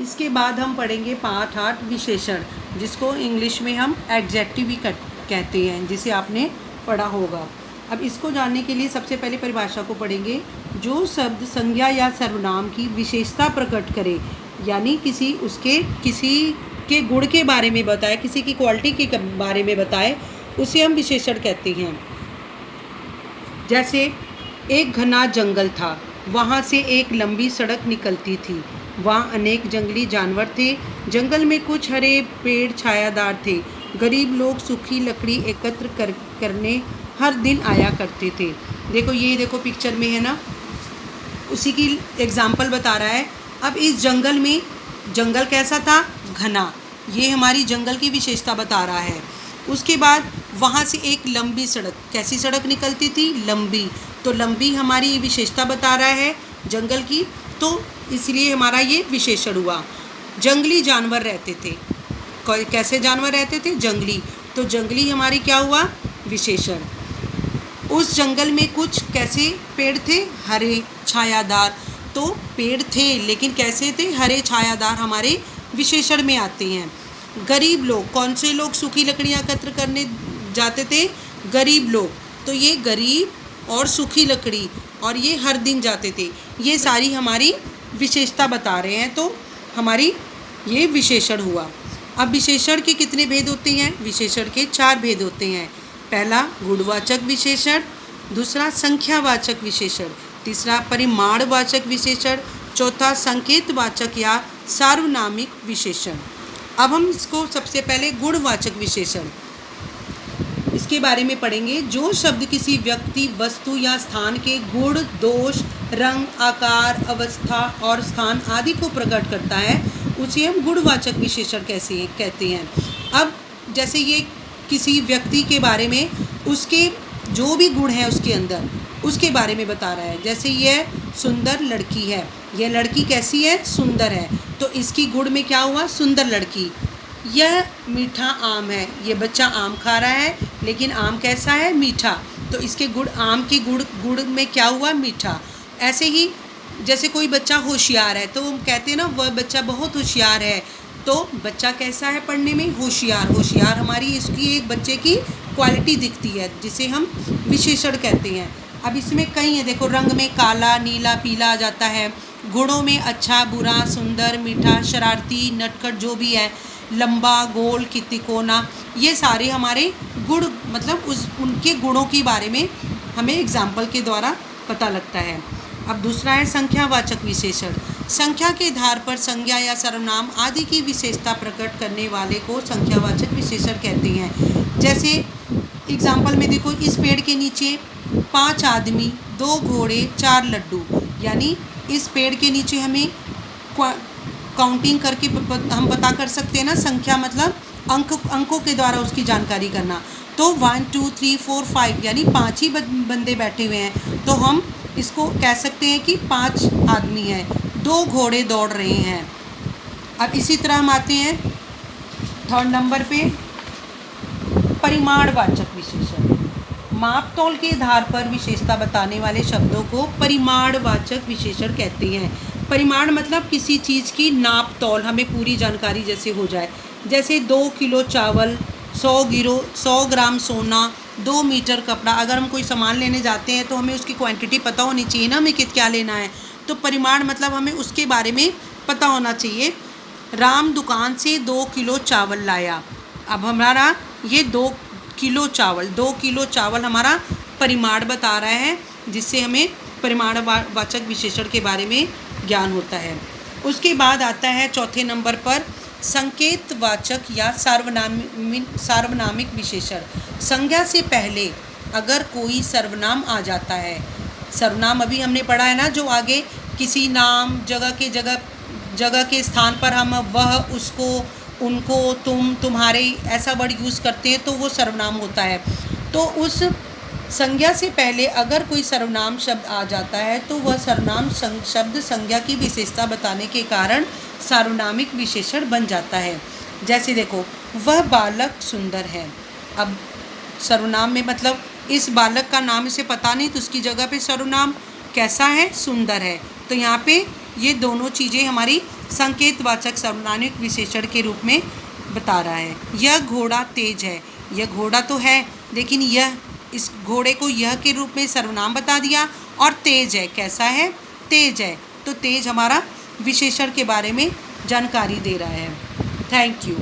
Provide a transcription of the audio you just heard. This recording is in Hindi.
इसके बाद हम पढ़ेंगे पाठ 8 विशेषण, जिसको इंग्लिश में हम एडजेक्टिव भी कहते हैं, जिसे आपने पढ़ा होगा। अब इसको जानने के लिए सबसे पहले परिभाषा को पढ़ेंगे। जो शब्द संज्ञा या सर्वनाम की विशेषता प्रकट करे, यानी किसी के गुण के बारे में बताए, किसी की क्वालिटी के बारे में बताए, उसे हम विशेषण कहते हैं। जैसे एक घना जंगल था, वहाँ से एक लंबी सड़क निकलती थी, वहाँ अनेक जंगली जानवर थे, जंगल में कुछ हरे पेड़ छायादार थे, गरीब लोग सूखी लकड़ी एकत्र करने हर दिन आया करते थे। देखो पिक्चर में है ना, उसी की एग्जाम्पल बता रहा है। अब इस जंगल में, जंगल कैसा था? घना। ये हमारी जंगल की विशेषता बता रहा है। उसके बाद वहाँ से एक लंबी सड़क, कैसी सड़क निकलती थी? लंबी। तो लंबी हमारी विशेषता बता रहा है जंगल की, तो इसलिए हमारा ये विशेषण हुआ। जंगली जानवर रहते थे, कैसे जानवर रहते थे? जंगली। तो जंगली हमारी क्या हुआ? विशेषण। उस जंगल में कुछ कैसे पेड़ थे? हरे छायादार। तो पेड़ थे लेकिन कैसे थे? हरे छायादार हमारे विशेषण में आते हैं। गरीब लोग, कौन से लोग सूखी लकड़ियाँ एकत्र करने जाते थे? गरीब लोग। तो ये गरीब और सूखी लकड़ी, और ये हर दिन जाते थे, ये सारी हमारी विशेषता बता रहे हैं, तो हमारी ये विशेषण हुआ। अब विशेषण के कितने भेद होते हैं? विशेषण के 4 भेद होते हैं। पहला गुणवाचक विशेषण, दूसरा संख्यावाचक विशेषण, तीसरा परिमाणवाचक विशेषण, चौथा संकेतवाचक या सार्वनामिक विशेषण। अब हम इसको सबसे पहले गुणवाचक विशेषण, इसके बारे में पढ़ेंगे। जो शब्द किसी व्यक्ति, वस्तु या स्थान के गुण, दोष, रंग, आकार, अवस्था और स्थान आदि को प्रकट करता है, उसे हम गुणवाचक विशेषण कहते हैं। अब जैसे ये किसी व्यक्ति के बारे में, उसके जो भी गुण है उसके अंदर, उसके बारे में बता रहा है। जैसे यह सुंदर लड़की है, यह लड़की कैसी है? सुंदर है। तो इसकी गुण में क्या हुआ? सुंदर लड़की। यह मीठा आम है, ये बच्चा आम खा रहा है, लेकिन आम कैसा है? मीठा। तो इसके गुण, आम के गुण में क्या हुआ? मीठा। ऐसे ही जैसे कोई बच्चा होशियार है, तो हम कहते हैं ना वह बच्चा बहुत होशियार है, तो बच्चा कैसा है पढ़ने में? होशियार। होशियार हमारी इसकी एक बच्चे की क्वालिटी दिखती है, जिसे हम विशेषण कहते हैं। अब इसमें कई है, देखो रंग में काला, नीला, पीला आ जाता है। गुणों में अच्छा, बुरा, सुंदर, मीठा, शरारती, नटखट, जो भी है, लंबा, गोल, तिकोना, ये सारे हमारे गुण, मतलब उनके गुणों के बारे में हमें एग्जाम्पल के द्वारा पता लगता है। अब दूसरा है संख्यावाचक विशेषण। संख्या के आधार पर संज्ञा या सर्वनाम आदि की विशेषता प्रकट करने वाले को संख्यावाचक विशेषण कहते हैं। जैसे एग्जाम्पल में देखो, इस पेड़ के नीचे 5 आदमी, 2 घोड़े, 4 लड्डू, यानी इस पेड़ के नीचे हमें काउंटिंग करके हम पता कर सकते हैं ना। संख्या मतलब अंकों के द्वारा उसकी जानकारी करना। तो 1 2 3 4 5 यानी 5 ही बंदे बैठे हुए हैं, तो हम इसको कह सकते हैं कि 5 आदमी हैं, 2 घोड़े दौड़ रहे हैं। अब इसी तरह हम आते हैं 3rd नंबर पे, परिमाणवाचक विशेषण। माप तौल के आधार पर विशेषता बताने वाले शब्दों को परिमाणवाचक विशेषण कहते हैं। परिमाण मतलब किसी चीज़ की नाप तौल, हमें पूरी जानकारी जैसे हो जाए। जैसे 2 किलो चावल, 100 ग्राम सोना, 2 मीटर कपड़ा। अगर हम कोई सामान लेने जाते हैं तो हमें उसकी क्वांटिटी पता होनी चाहिए ना, हमें क्या लेना है। तो परिमाण मतलब हमें उसके बारे में पता होना चाहिए। राम दुकान से 2 किलो चावल लाया। अब हमारा ये 2 किलो चावल हमारा परिमाण बता रहा है, जिससे हमें परिमाणवाचक विशेषण के बारे में ज्ञान होता है। उसके बाद आता है 4थे नंबर पर संकेतवाचक या सार्वनामिक विशेषण। संज्ञा से पहले अगर कोई सर्वनाम आ जाता है, सर्वनाम अभी हमने पढ़ा है ना, जो आगे किसी नाम, जगह के स्थान पर हम वह, उसको, उनको, तुम, तुम्हारे ऐसा वर्ड यूज़ करते हैं, तो वो सर्वनाम होता है। तो उस संज्ञा से पहले अगर कोई सर्वनाम शब्द आ जाता है, तो वह सर्वनाम शब्द संज्ञा की विशेषता बताने के कारण सार्वनामिक विशेषण बन जाता है। जैसे देखो, वह बालक सुंदर है। अब सर्वनाम में मतलब इस बालक का नाम इसे पता नहीं, तो उसकी जगह पे सर्वनाम कैसा है? सुंदर है। तो यहाँ पे ये दोनों चीज़ें हमारी संकेतवाचक सर्वनामिक विशेषण के रूप में बता रहा है। यह घोड़ा तेज है, यह घोड़ा तो है लेकिन यह, इस घोड़े को यह के रूप में सर्वनाम बता दिया, और तेज है, कैसा है, तेज है, तो तेज हमारा विशेषण के बारे में जानकारी दे रहा है। Thank you.